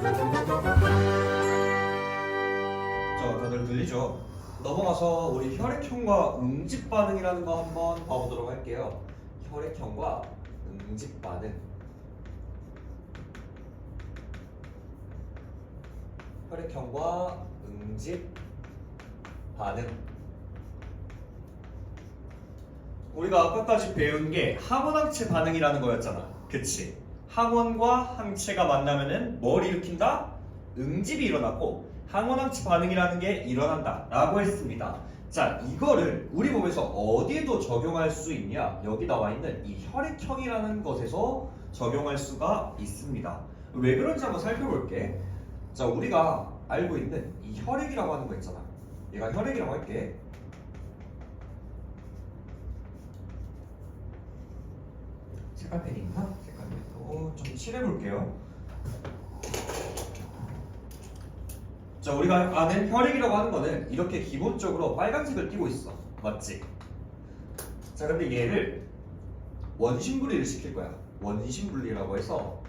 자, 다들 들리죠? 넘어가서 우리 혈액형과 응집 반응이라는 거 한번 봐보도록 할게요. 혈액형과 응집 반응. 혈액형과 응집 반응. 우리가 아까까지 배운 게 항원항체 반응이라는 거였잖아. 그치? 항원과 항체가 만나면은 뭘 일으킨다? 응집이 일어나고 항원항체 반응이라는 게 일어난다 라고 했습니다. 자, 이거를 우리 몸에서 어디에도 적용할 수 있냐? 여기 나와 있는 이 혈액형이라는 것에서 적용할 수가 있습니다. 왜 그런지 한번 살펴볼게. 자, 우리가 알고 있는 이 혈액이라고 하는 거 있잖아. 얘가 혈액이라고 할게. 색깔펜이 있나? 색깔펜으로 좀 칠해볼게요. 자, 우리가 아는 혈액이라고 하는 거는 이렇게 기본적으로 빨간색을 띠고 있어. 맞지? 자, 근데 얘를 원심분리를 시킬 거야. 원심분리라고 해서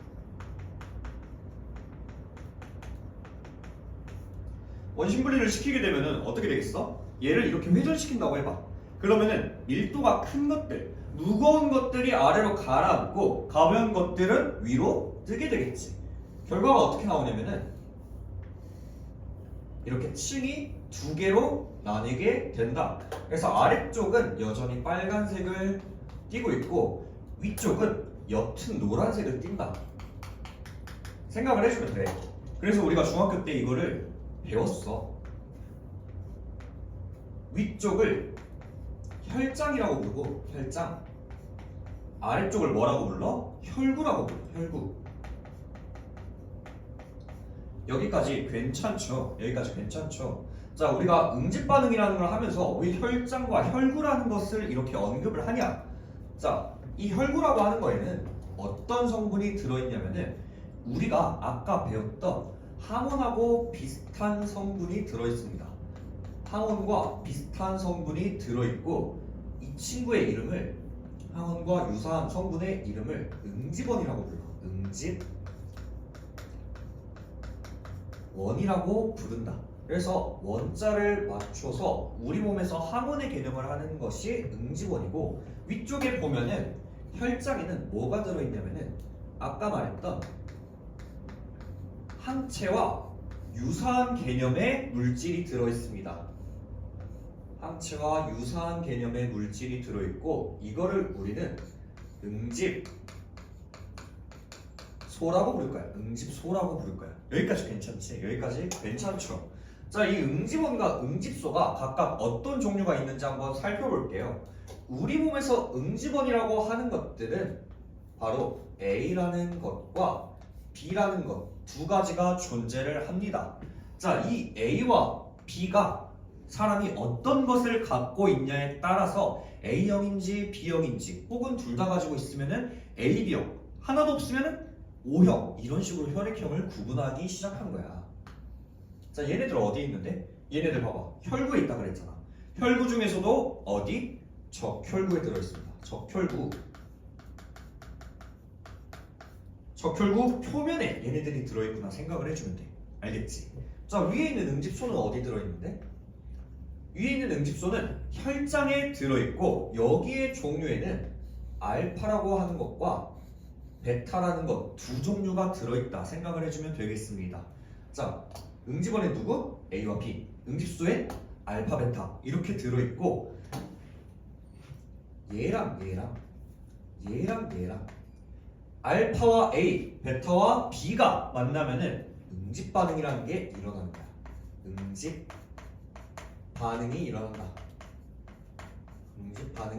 원심분리를 시키게 되면은 어떻게 되겠어? 얘를 이렇게 회전시킨다고 해봐. 그러면은 밀도가 큰 것들, 무거운 것들이 아래로 가라앉고 가벼운 것들은 위로 뜨게 되겠지. 결과가 어떻게 나오냐면은 이렇게 층이 두 개로 나뉘게 된다. 그래서 아래쪽은 여전히 빨간색을 띠고 있고 위쪽은 옅은 노란색을 띈다. 생각을 해주면 돼. 그래서 우리가 중학교 때 이거를 배웠어. 위쪽을 혈장이라고 부르고 혈장, 아래쪽을 뭐라고 불러? 혈구라고 불러. 혈구. 여기까지 괜찮죠? 여기까지 괜찮죠? 자, 우리가 응집 반응이라는 걸 하면서 왜 혈장과 혈구라는 것을 이렇게 언급을 하냐? 자, 이 혈구라고 하는 거에는 어떤 성분이 들어있냐면은 우리가 아까 배웠던 항원하고 비슷한 성분이 들어있습니다. 항원과 비슷한 성분이 들어있고 이 친구의 이름을 항원과 유사한 성분의 이름을 응집원이라고 불러. 응집원이라고 부른다. 그래서 원자를 맞춰서 우리 몸에서 항원의 개념을 하는 것이 응집원이고 위쪽에 보면은 혈장에는 뭐가 들어있냐면은 아까 말했던 항체와 유사한 개념의 물질이 들어있습니다. 항체와 유사한 개념의 물질이 들어있고 이거를 우리는 응집소라고 부를 거야. 응집소라고 부를 거야. 여기까지 괜찮지? 여기까지 괜찮죠? 자, 이 응집원과 응집소가 각각 어떤 종류가 있는지 한번 살펴볼게요. 우리 몸에서 응집원이라고 하는 것들은 바로 A라는 것과 B라는 것 두 가지가 존재를 합니다. 자, 이 A와 B가 사람이 어떤 것을 갖고 있냐에 따라서 A형인지 B형인지 혹은 둘 다 가지고 있으면은 AB형, 하나도 없으면은 O형 이런 식으로 혈액형을 구분하기 시작한 거야. 자, 얘네들 어디 있는데? 얘네들 봐봐. 혈구에 있다 그랬잖아. 혈구 중에서도 어디? 적혈구에 들어있습니다. 적혈구 표면에 얘네들이 들어있구나 생각을 해주면 돼. 알겠지? 자, 위에 있는 응집소는 어디 들어있는데? 위에 있는 응집소는 혈장에 들어있고 여기의 종류에는 알파라고 하는 것과 베타라는 것 두 종류가 들어있다 생각을 해주면 되겠습니다. 자, 응집원에 누구? A와 B. 응집소에 알파, 베타 이렇게 들어있고 얘랑 알파와 A, 베타와 B가 만나면은 응집 반응이라는 게 일어난다. 응집 반응이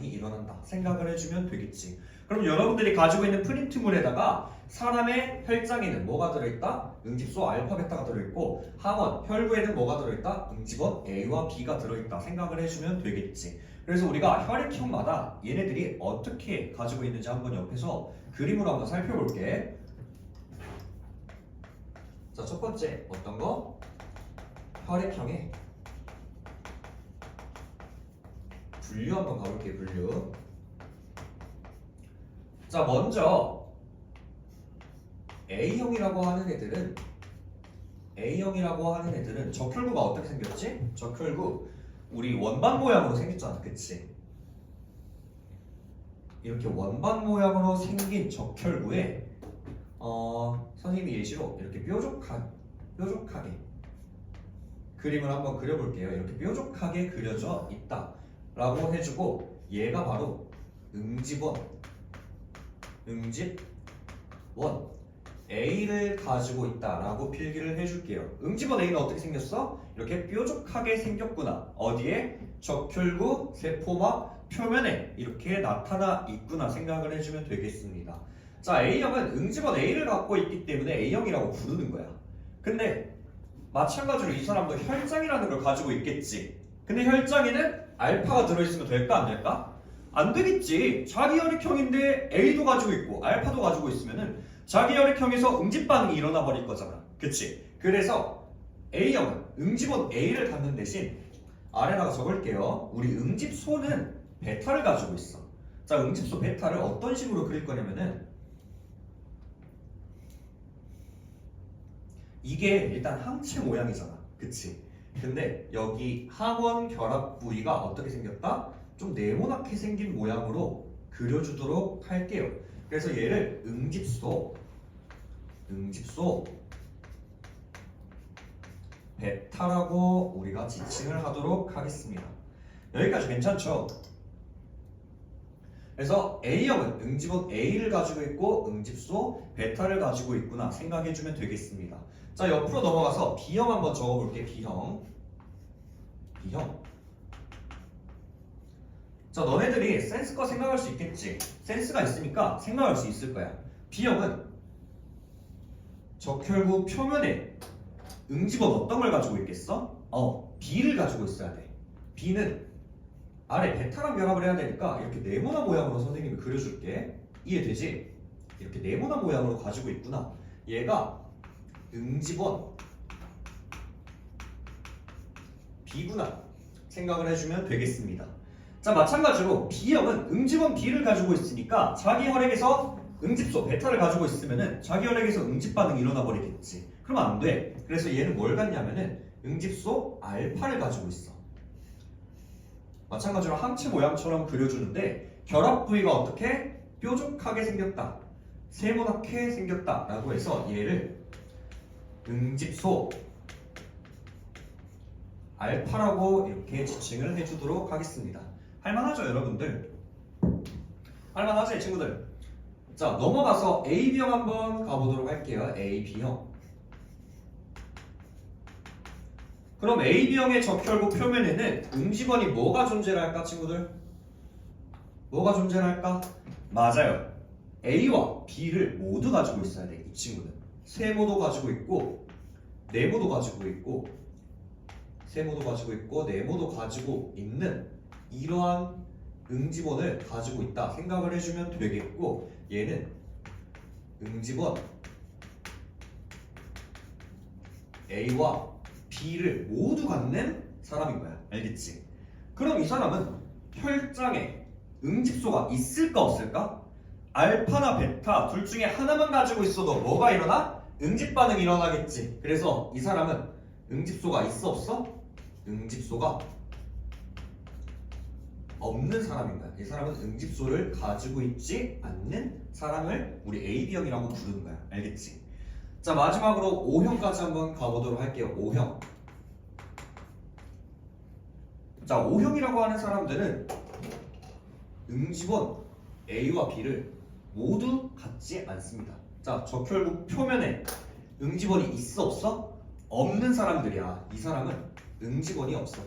일어난다. 생각을 해주면 되겠지. 그럼 여러분들이 가지고 있는 프린트물에다가 사람의 혈장에는 뭐가 들어있다? 응집소 알파, 베타가 들어있고 항원, 혈구에는 뭐가 들어있다? 응집원 A와 B가 들어있다. 생각을 해주면 되겠지. 그래서 우리가 혈액형마다 얘네들이 어떻게 가지고 있는지 한번 옆에서 그림으로 한번 살펴볼게. 자, 첫 번째 어떤 거? 혈액형의 분류 한번 가볼게요. 분류. 자, 먼저 A형이라고 하는 애들은 A형이라고 하는 애들은 적혈구가 어떻게 생겼지? 적혈구 우리 원반 모양으로 생겼잖아, 그치? 이렇게 원반 모양으로 생긴 적혈구에 선생님이 예시로 이렇게 뾰족하게 그림을 한번 그려볼게요. 이렇게 뾰족하게 그려져 있다라고 해주고 얘가 바로 응집원 A를 가지고 있다라고 필기를 해줄게요. 응집원 A는 어떻게 생겼어? 이렇게 뾰족하게 생겼구나. 어디에? 적혈구 세포막 표면에 이렇게 나타나 있구나 생각을 해주면 되겠습니다. 자, A형은 응집원 A를 갖고 있기 때문에 A형이라고 부르는 거야. 근데 마찬가지로 이 사람도 혈장이라는 걸 가지고 있겠지. 근데 혈장에는 알파가 들어있으면 될까 안 될까? 안 되겠지. 자기 혈액형인데 A도 가지고 있고 알파도 가지고 있으면은 자기 혈액형에서 응집 반응이 일어나 버릴 거잖아. 그치? 그래서 A형은 응집원 A를 갖는 대신 아래다가 적을게요. 우리 응집소는 베타를 가지고 있어. 자, 응집소 베타를 어떤 식으로 그릴 거냐면은 이게 일단 항체 모양이잖아. 그치? 근데 여기 항원 결합 부위가 어떻게 생겼다? 좀 네모나게 생긴 모양으로 그려주도록 할게요. 그래서 얘를 응집소 베타라고 우리가 지칭을 하도록 하겠습니다. 여기까지 괜찮죠? 그래서 A형은 응집원 A를 가지고 있고 응집소 베타를 가지고 있구나 생각해주면 되겠습니다. 자, 옆으로 넘어가서 B형 한번 적어볼게. B형. 자, 너네들이 센스과 생각할 수 있겠지. 센스가 있으니까 생각할 수 있을 거야. B형은 적혈구 표면에 응집원 어떤 걸 가지고 있겠어? B를 가지고 있어야 돼. B는 아래 베타랑 결합을 해야 되니까 이렇게 네모난 모양으로 선생님이 그려줄게. 이해되지? 이렇게 네모난 모양으로 가지고 있구나. 얘가 응집원 B구나 생각을 해주면 되겠습니다. 자, 마찬가지로 B형은 응집원 B를 가지고 있으니까 자기 혈액에서 응집소 베타를 가지고 있으면은 자기 혈액에서 응집 반응이 일어나 버리겠지. 그러면 안 돼. 그래서 얘는 뭘 갖냐면은 응집소 알파를 가지고 있어. 마찬가지로 항체 모양처럼 그려주는데 결합 부위가 어떻게? 뾰족하게 생겼다. 세모나게 생겼다 라고 해서 얘를 응집소 알파라고 이렇게 지칭을 해주도록 하겠습니다. 할만하죠, 여러분들? 할만하지, 친구들? 자, 넘어가서 AB형 한번 가보도록 할게요. AB형. 그럼 AB형의 적혈구 표면에는 응집원이 뭐가 존재를 할까, 친구들? 뭐가 존재를 할까? 맞아요. A와 B를 모두 가지고 있어야 돼, 이 친구는. 세모도 가지고 있고, 네모도 가지고 있고, 세모도 가지고 있고, 네모도 가지고 있는 이러한 응집원을 가지고 있다 생각을 해주면 되겠고, 얘는 응집원 A와 B를 모두 갖는 사람인 거야. 알겠지? 그럼 이 사람은 혈장에 응집소가 있을까 없을까? 알파나 베타 둘 중에 하나만 가지고 있어도 뭐가 일어나? 응집 반응이 일어나겠지. 그래서 이 사람은 응집소가 있어 없어? 응집소가 없는 사람인 거야. 이 사람은 응집소를 가지고 있지 않는 사람을 우리 AB형이라고 부르는 거야. 알겠지? 자, 마지막으로 O형까지 한번 가보도록 할게요. O형. 자, O형이라고 하는 사람들은 응집원 A와 B를 모두 갖지 않습니다. 자, 적혈구 표면에 응집원이 있어 없어? 없는 사람들이야. 이 사람은 응집원이 없어.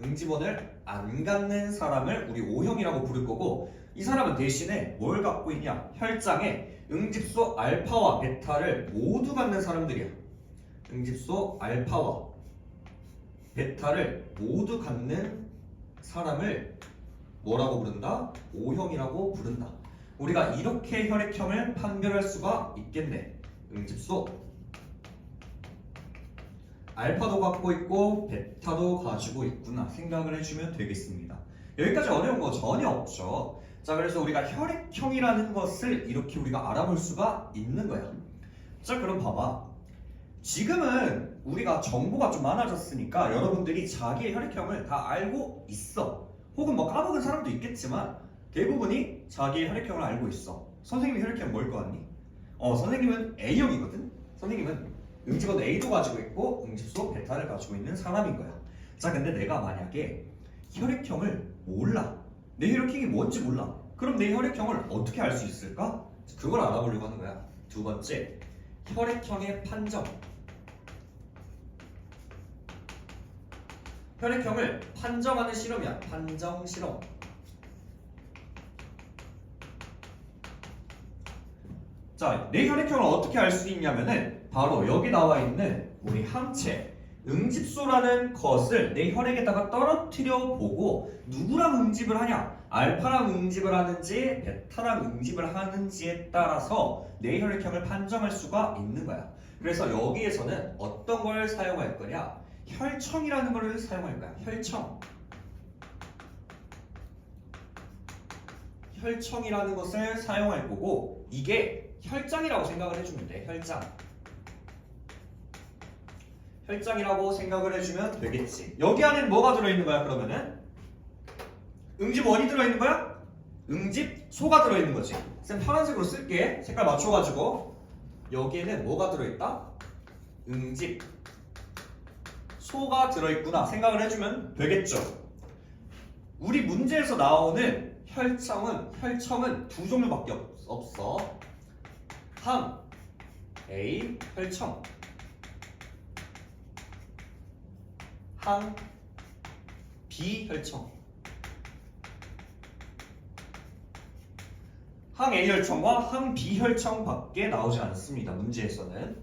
응집원을 안 갖는 사람을 우리 O형이라고 부를 거고, 이 사람은 대신에 뭘 갖고 있냐? 혈장에 응집소 알파와 베타를 모두 갖는 사람들이야. 응집소 알파와 베타를 모두 갖는 사람을 뭐라고 부른다? O형이라고 부른다. 우리가 이렇게 혈액형을 판별할 수가 있겠네. 응집소 알파도 갖고 있고 베타도 가지고 있구나 생각을 해주면 되겠습니다. 여기까지 어려운 거 전혀 없죠. 자, 그래서 우리가 혈액형이라는 것을 이렇게 우리가 알아볼 수가 있는 거야. 자, 그럼 봐봐. 지금은 우리가 정보가 좀 많아졌으니까 여러분들이 자기의 혈액형을 다 알고 있어. 혹은 뭐 까먹은 사람도 있겠지만 대부분이 자기의 혈액형을 알고 있어. 선생님 혈액형 뭘 거 같니? 선생님은 A형이거든. 선생님은 응집원 A도 가지고 있고 응집소 베타를 가지고 있는 사람인 거야. 자, 근데 내가 만약에 혈액형을 몰라. 내 혈액형이 뭔지 몰라. 그럼 내 혈액형을 어떻게 알 수 있을까? 그걸 알아보려고 하는 거야. 두 번째, 혈액형의 판정. 혈액형을 판정하는 실험이야. 판정 실험. 자, 내 혈액형을 어떻게 알 수 있냐면은 바로 여기 나와 있는 우리 항체 응집소라는 것을 내 혈액에다가 떨어뜨려 보고 누구랑 응집을 하냐, 알파랑 응집을 하는지 베타랑 응집을 하는지에 따라서 내 혈액형을 판정할 수가 있는 거야. 그래서 여기에서는 어떤 걸 사용할 거냐, 혈청이라는 걸 사용할 거야. 혈청이라는 것을 사용할 거고, 이게 혈장이라고 생각을 해주면 돼. 혈장이라고 생각을 해주면 되겠지. 여기 안에는 뭐가 들어있는 거야? 그러면은 응집원이 들어있는 거야? 응집소가 들어있는 거지. 쌤 파란색으로 쓸게. 색깔 맞춰가지고. 여기에는 뭐가 들어있다? 응집소가 들어있구나 생각을 해주면 되겠죠. 우리 문제에서 나오는 혈청은 두 종류밖에 없어. 항 A 혈청, 항 B 혈청. 항 A 혈청과 항 B 혈청밖에 나오지 않습니다. 문제에서는.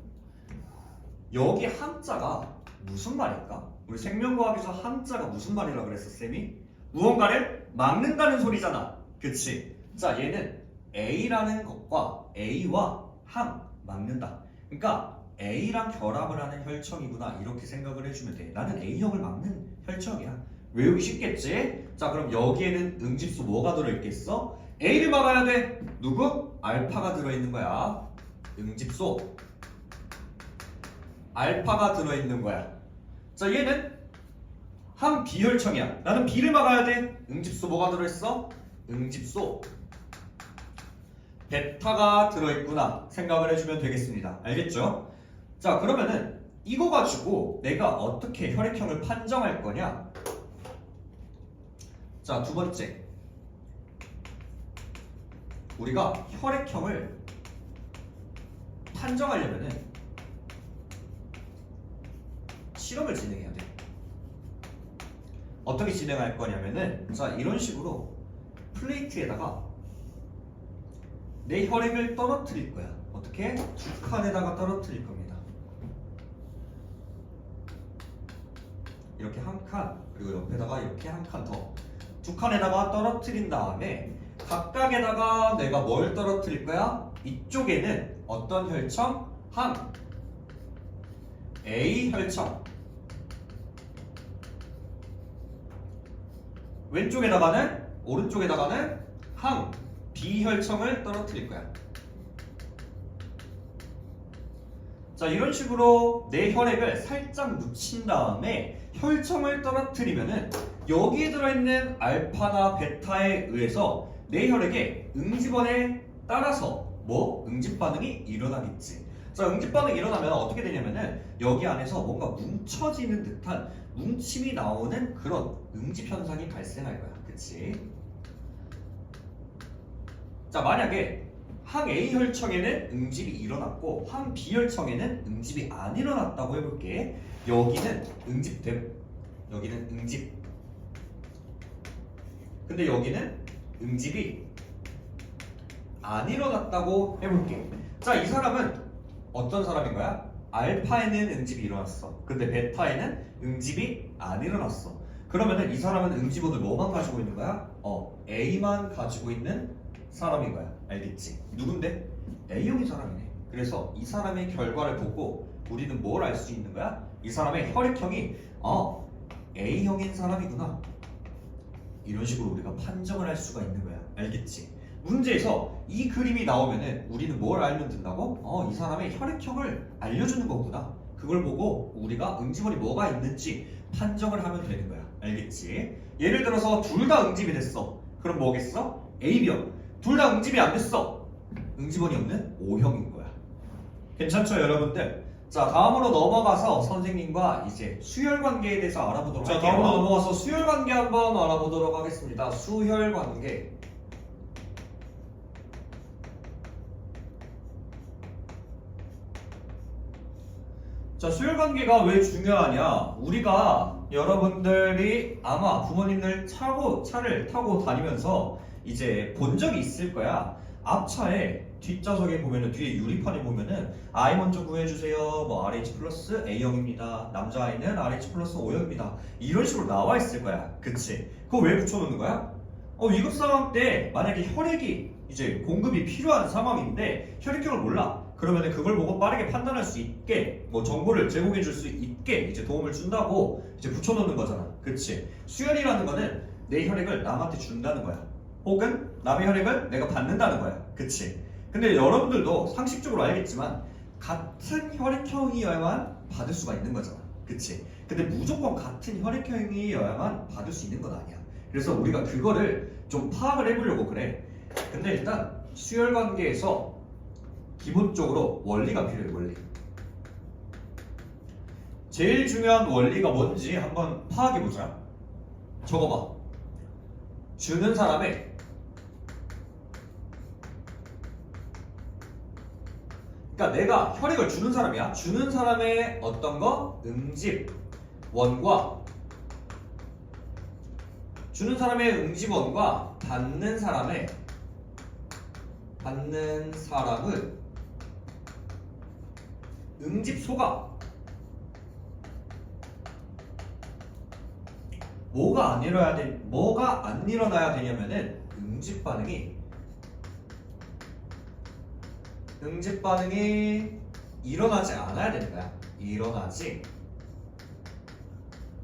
여기 항자가 무슨 말일까? 우리 생명과학에서 항자가 무슨 말이라 그랬어, 쌤이? 무언가를 막는다는 소리잖아. 그치? 자, 얘는 A라는 것과 A와 항, 막는다. 그러니까 A랑 결합을 하는 혈청이구나 이렇게 생각을 해주면 돼. 나는 A형을 막는 혈청이야. 외우기 쉽겠지? 자, 그럼 여기에는 응집소 뭐가 들어있겠어? A를 막아야 돼. 누구? 알파가 들어있는 거야. 응집소 알파가 들어있는 거야. 자, 얘는 항 B혈청이야. 나는 B를 막아야 돼. 응집소 뭐가 들어있어? 응집소 베타가 들어있구나 생각을 해주면 되겠습니다. 알겠죠? 자, 그러면은 이거 가지고 내가 어떻게 혈액형을 판정할 거냐? 자, 두 번째, 우리가 혈액형을 판정하려면은 실험을 진행해야 돼. 어떻게 진행할 거냐면은, 자, 이런 식으로 플레이트에다가 내 혈액을 떨어뜨릴 거야. 어떻게? 두 칸에다가 떨어뜨릴 겁니다. 이렇게 한 칸, 그리고 옆에다가 이렇게 한 칸 더. 두 칸에다가 떨어뜨린 다음에 각각에다가 내가 뭘 떨어뜨릴 거야? 이쪽에는 어떤 혈청? 항 A 혈청. 오른쪽에다가는 항 B 혈청을 떨어뜨릴 거야. 자, 이런 식으로 내 혈액을 살짝 묻힌 다음에 혈청을 떨어뜨리면은 여기에 들어있는 알파나 베타에 의해서 내 혈액의 응집원에 따라서 응집 반응이 일어나겠지. 자, 응집 반응이 일어나면 어떻게 되냐면은 여기 안에서 뭔가 뭉쳐지는 듯한 뭉침이 나오는 그런 응집 현상이 발생할 거야. 그치? 자, 만약에 항 A 혈청에는 응집이 일어났고 항 B 혈청에는 응집이 안 일어났다고 해볼게. 여기는 응집. 근데 여기는 응집이 안 일어났다고 해볼게. 자, 이 사람은 어떤 사람인 거야? 알파에는 응집이 일어났어. 근데 베타에는 응집이 안 일어났어. 그러면은 이 사람은 응집원을 뭐만 가지고 있는 거야? A만 가지고 있는 사람인 거야. 알겠지? 누군데? A형인 사람이네. 그래서 이 사람의 결과를 보고 우리는 뭘 알 수 있는 거야? 이 사람의 혈액형이 A형인 사람이구나. 이런 식으로 우리가 판정을 할 수가 있는 거야. 알겠지? 문제에서 이 그림이 나오면은 우리는 뭘 알면 된다고? 이 사람의 혈액형을 알려주는 거구나. 그걸 보고 우리가 응집원이 뭐가 있는지 판정을 하면 되는 거야. 알겠지? 예를 들어서 둘 다 응집이 됐어. 그럼 뭐겠어? A형. 둘 다 응집이 안 됐어. 응집원이 없는 O형인 거야. 괜찮죠, 여러분들? 자, 다음으로 넘어가서 선생님과 이제 수열 관계에 대해서 알아보도록 할게요. 다음으로 넘어가서 수열 관계 한번 알아보도록 하겠습니다. 수열 관계. 자, 수열 관계가 왜 중요하냐? 우리가 여러분들이 아마 부모님들 차를 타고 다니면서 이제 본 적이 있을 거야. 앞차에 뒷좌석에 보면은 뒤에 유리판에 보면은 I 먼저 구해주세요. 뭐 RH 플러스 A형입니다. 남자아이는 RH 플러스 O형입니다. 이런 식으로 나와 있을 거야. 그치? 그거 왜 붙여놓는 거야? 위급 상황 때 만약에 혈액이 이제 공급이 필요한 상황인데 혈액형을 몰라. 그러면은 그걸 보고 빠르게 판단할 수 있게 뭐 정보를 제공해 줄 수 있게 이제 도움을 준다고 이제 붙여놓는 거잖아. 그치? 수혈이라는 거는 내 혈액을 남한테 준다는 거야. 혹은 남의 혈액을 내가 받는다는 거야. 그치? 근데 여러분들도 상식적으로 알겠지만 같은 혈액형이어야만 받을 수가 있는 거잖아. 그치? 근데 무조건 같은 혈액형이어야만 받을 수 있는 건 아니야. 그래서 우리가 그거를 좀 파악을 해보려고 그래. 근데 일단 수혈 관계에서 기본적으로 원리가 필요해. 원리. 제일 중요한 원리가 뭔지 한번 파악해보자. 적어봐. 주는 사람의 그러니까 내가 혈액을 주는 사람이야. 주는 사람의 어떤 거? 응집원과 주는 사람의 응집원과 받는 사람은 응집소가 뭐가 안 일어나야 되냐면은 응집 반응이 일어나지 않아야 되는 거야. 일어나지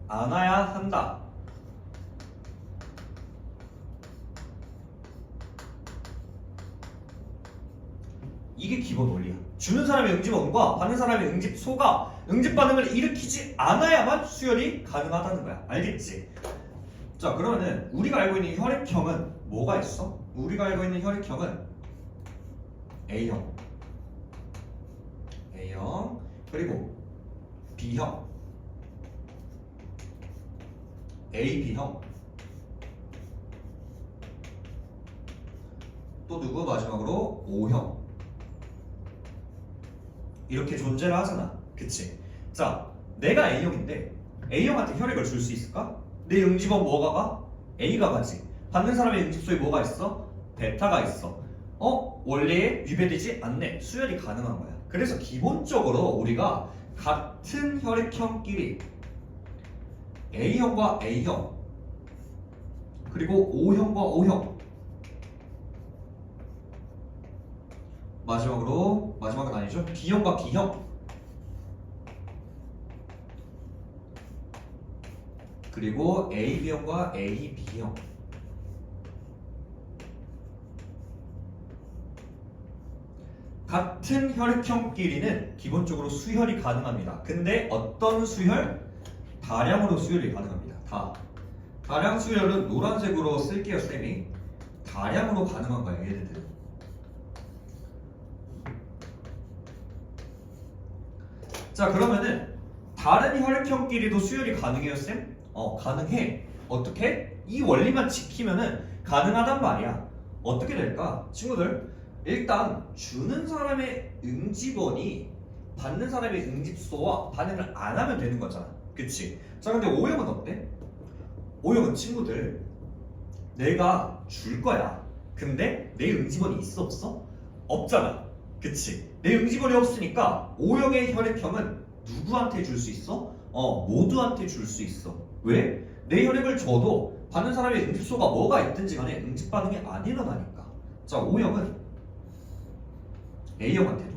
않아야 한다. 이게 기본 원리야. 주는 사람의 응집원과 받는 사람의 응집소가 응집 반응을 일으키지 않아야만 수혈이 가능하다는 거야. 알겠지? 자, 그러면은 우리가 알고 있는 혈액형은 뭐가 있어? 우리가 알고 있는 혈액형은 A형 그리고 B형 AB형 또 누구? 마지막으로 O형 이렇게 존재를 하잖아. 그치? 자, 내가 A형인데 A형한테 혈액을 줄 수 있을까? 내 응집원 뭐가 가? A가 가지. 받는 사람의 응집소에 뭐가 있어? 베타가 있어. 원리에 위배되지 않네. 수혈이 가능한 거야. 그래서 기본적으로 우리가 같은 혈액형끼리 A형과 A형 그리고 O형과 O형 마지막은 아니죠. B형과 B형 그리고 AB형과 AB형 같은 혈액형끼리는 기본적으로 수혈이 가능합니다. 근데 어떤 수혈? 다량으로 수혈이 가능합니다. 다량 수혈은 노란색으로 쓸게요, 쌤이. 다량으로 가능한 거예요, 얘네들은. 자, 그러면은 다른 혈액형끼리도 수혈이 가능해요, 쌤? 가능해. 어떻게? 이 원리만 지키면은 가능하단 말이야. 어떻게 될까? 친구들, 일단 주는 사람의 응집원이 받는 사람의 응집소와 반응을 안 하면 되는 거잖아. 그치? 자, 근데 O형은 어때? O형은 친구들, 내가 줄 거야. 근데 내 응집원이 있어 없어? 없잖아. 그치? 내 응집원이 없으니까 O형의 혈액형은 누구한테 줄 수 있어? 모두한테 줄 수 있어. 왜? 내 혈액을 줘도 받는 사람의 응집소가 뭐가 있든지 간에 응집 반응이 안 일어나니까. 자, O형은 A형한테도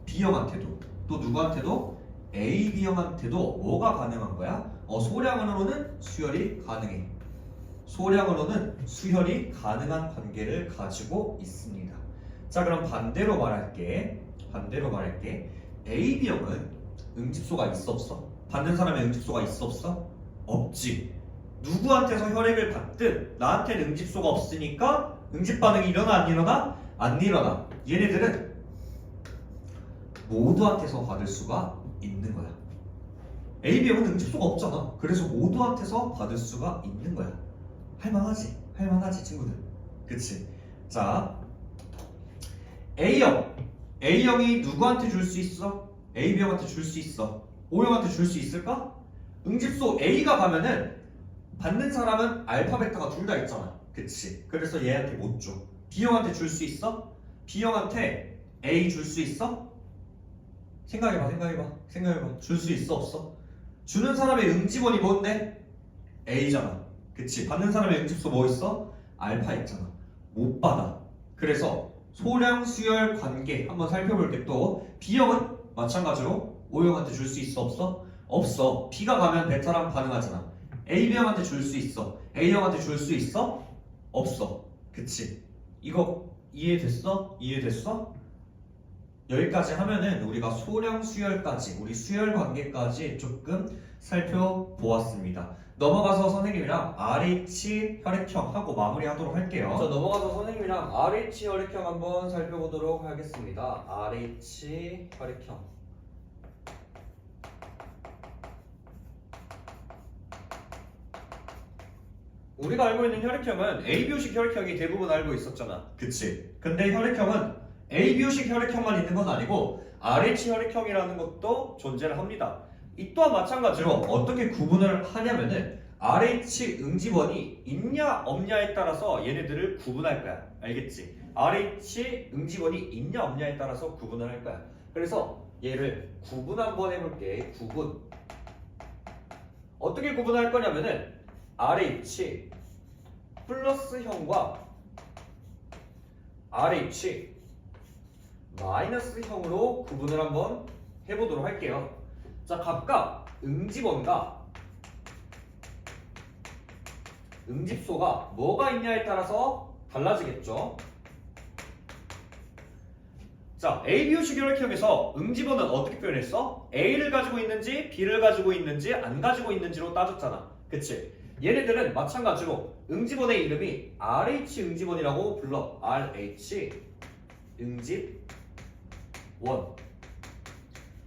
B형한테도 또 누구한테도 AB형한테도 뭐가 가능한 거야? 소량으로는 수혈이 가능해. 소량으로는 수혈이 가능한 관계를 가지고 있습니다. 자, 그럼 반대로 말할게. AB형은 응집소가 있어 없어? 받는 사람의 응집소가 있어 없어? 없지. 누구한테서 혈액을 받든 나한테는 응집소가 없으니까 응집 반응이 일어나 안 일어나? 안 일어나. 얘네들은 모두한테서 받을 수가 있는 거야. AB형은 응집소가 없잖아. 그래서 모두한테서 받을 수가 있는 거야. 할만하지 친구들. 그치? 자, A형이 누구한테 줄 수 있어? AB형한테 줄 수 있어. O형한테 줄 수 있을까? 응집소 A가 가면은 받는 사람은 알파 베타가 둘 다 있잖아. 그치? 그래서 얘한테 못 줘. B형한테 줄 수 있어? B형한테 A 줄 수 있어? 생각해봐. 줄 수 있어 없어? 주는 사람의 응집원이 뭔데? A잖아. 그치? 받는 사람의 응집소 뭐 있어? 알파 있잖아. 못 받아. 그래서 소량 수열 관계 한번 살펴볼게. 또 B형은 마찬가지로 O형한테 줄 수 있어 없어? 없어. B가 가면 베타랑 반응하잖아. AB형한테 줄 수 있어. A형한테 줄 수 있어? 없어. 그치? 이거 이해됐어? 여기까지 하면은 우리가 소량 수열까지, 우리 수열 관계까지 조금 살펴보았습니다. 넘어가서 선생님이랑 RH 혈액형 하고 마무리하도록 할게요. 자, 넘어가서 선생님이랑 RH 혈액형 한번 살펴보도록 하겠습니다. RH 혈액형. 우리가 알고 있는 혈액형은 ABO식 혈액형이 대부분 알고 있었잖아. 그치? 근데 혈액형은 ABO식 혈액형만 있는 건 아니고 RH 혈액형이라는 것도 존재를 합니다. 이 또한 마찬가지로 어떻게 구분을 하냐면은 RH 응집원이 있냐 없냐에 따라서 얘네들을 구분할 거야. 알겠지? RH 응집원이 있냐 없냐에 따라서 구분을 할 거야. 그래서 얘를 구분 한번 해볼게. 구분. 어떻게 구분할 거냐면은 RH 플러스형과 RH 마이너스형으로 구분을 한번 해보도록 할게요. 자, 각각 응집원과 응집소가 뭐가 있냐에 따라서 달라지겠죠. 자, ABO식 혈액형에서 응집원은 어떻게 표현했어? A를 가지고 있는지 B를 가지고 있는지 안 가지고 있는지로 따졌잖아. 그치? 얘네들은 마찬가지로 응집원의 이름이 RH 응집원이라고 불러. RH 응집원.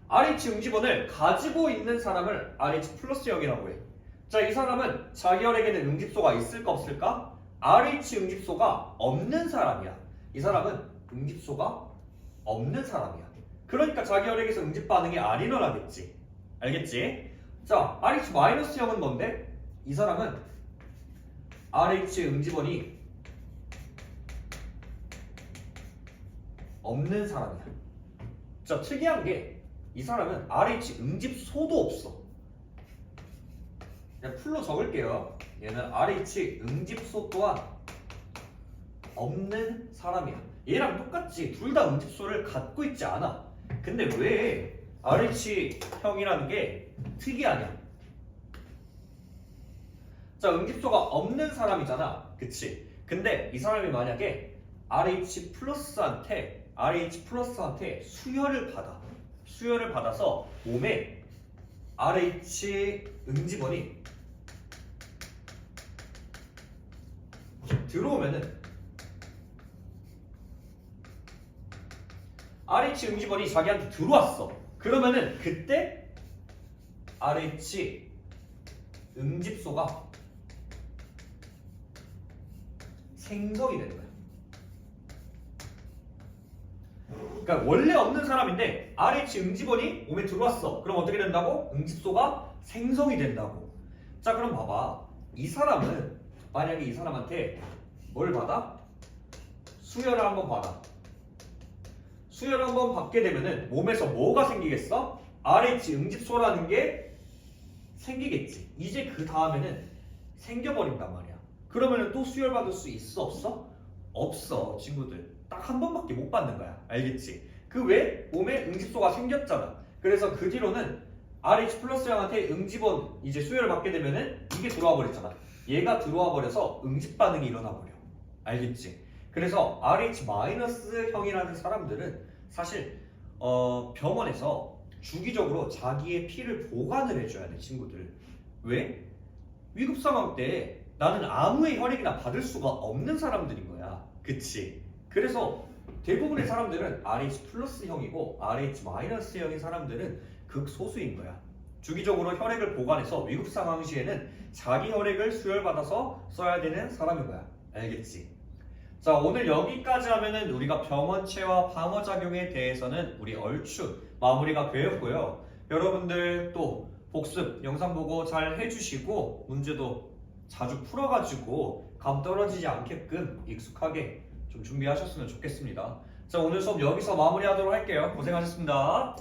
RH 응집원을 가지고 있는 사람을 RH 플러스형이라고 해. 자, 이 사람은 자기 혈액에는 응집소가 있을까 없을까? RH 응집소가 없는 사람이야. 이 사람은 응집소가 없는 사람이야. 그러니까 자기 혈액에서 응집 반응이 안 일어나겠지. 알겠지? 자, RH 마이너스형은 뭔데? 이 사람은 RH 응집원이 없는 사람이야. 자, 특이한 게 이 사람은 RH 응집소도 없어. 그냥 풀로 적을게요. 얘는 RH 응집소 또한 없는 사람이야. 얘랑 똑같지. 둘 다 응집소를 갖고 있지 않아. 근데 왜 RH형이라는 게 특이하냐? 자, 응집소가 없는 사람이잖아. 그치? 근데 이 사람이 만약에 RH 플러스한테 수혈을 받아서 몸에 RH 응집원이 들어오면은 RH 응집원이 자기한테 들어왔어. 그러면은 그때 RH 응집소가 생성이 되는 거야. 그러니까 원래 없는 사람인데 RH 응집원이 몸에 들어왔어. 그럼 어떻게 된다고? 응집소가 생성이 된다고. 자, 그럼 봐봐. 이 사람은 만약에 이 사람한테 뭘 받아? 수혈을 한번 받아. 수혈을 한번 받게 되면은 몸에서 뭐가 생기겠어? RH 응집소라는 게 생기겠지. 이제 그 다음에는 생겨버린단 말이야. 그러면은 또 수혈 받을 수 있어 없어? 없어, 친구들. 딱 한 번밖에 못 받는 거야. 알겠지? 그 외에 몸에 응집소가 생겼잖아. 그래서 그 뒤로는 RH 플러스 형한테 응집원 이제 수혈을 받게 되면은 이게 들어와 버렸잖아. 얘가 들어와 버려서 응집 반응이 일어나 버려. 알겠지? 그래서 RH-형이라는 사람들은 사실 병원에서 주기적으로 자기의 피를 보관을 해줘야 돼, 친구들. 왜? 위급 상황 때 나는 아무의 혈액이나 받을 수가 없는 사람들인 거야. 그치? 그래서 대부분의 사람들은 RH+형이고 RH-형인 사람들은 극소수인 거야. 주기적으로 혈액을 보관해서 위급 상황 시에는 자기 혈액을 수혈받아서 써야 되는 사람인 거야. 알겠지? 자, 오늘 여기까지 하면은 우리가 병원체와 방어작용에 대해서는 우리 얼추 마무리가 되었고요. 여러분들 또 복습 영상 보고 잘 해주시고 문제도 자주 풀어가지고 감 떨어지지 않게끔 익숙하게 좀 준비하셨으면 좋겠습니다. 자, 오늘 수업 여기서 마무리하도록 할게요. 고생하셨습니다.